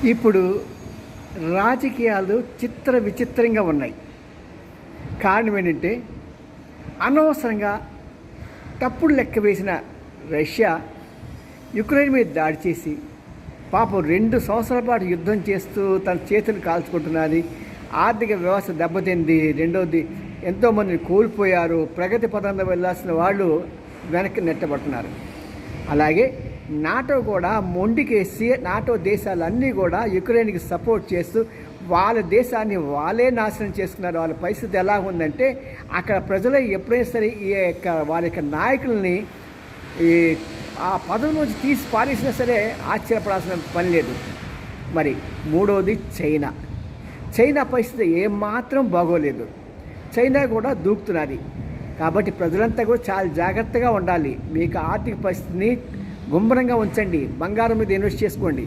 ఇప్పుడు రాజకీయాలు చిత్ర విచిత్రంగా ఉన్నాయి. కారణం ఏంటంటే అనవసరంగా తప్పుడు లెక్క వేసిన రష్యా యుక్రెయిన్ మీద దాడి చేసి పాపం 2 సంవత్సరాల పాటు యుద్ధం చేస్తూ తన చేతులు కాల్చుకుంటున్నది. ఆర్థిక వ్యవస్థ దెబ్బతింది. రెండవది ఎంతోమందిని కోల్పోయారు. ప్రగతి పదంలో వెళ్ళాల్సిన వాళ్ళు వెనక్కి నెట్టబడుతున్నారు. అలాగే నాటో కూడా మొండికేసి నాటో దేశాలన్నీ కూడా యుక్రెయిన్కి సపోర్ట్ చేస్తూ వాళ్ళ దేశాన్ని వాళ్ళే నాశనం చేసుకున్నారు. వాళ్ళ పరిస్థితి ఎలా ఉందంటే అక్కడ ప్రజలు ఎప్పుడైనా సరే వాళ్ళ యొక్క నాయకుల్ని ఆ పదవి నుంచి తీసి పారేసినా సరే ఆశ్చర్యపడాల్సిన పని లేదు. మరి మూడవది చైనా పరిస్థితి ఏమాత్రం బాగోలేదు. చైనా కూడా దూకుతున్నది. కాబట్టి ప్రజలంతా కూడా చాలా జాగ్రత్తగా ఉండాలి. మీకు ఆర్థిక పరిస్థితిని గుంభరంగా ఉంచండి. బంగారం మీద ఇన్వెస్ట్ చేసుకోండి.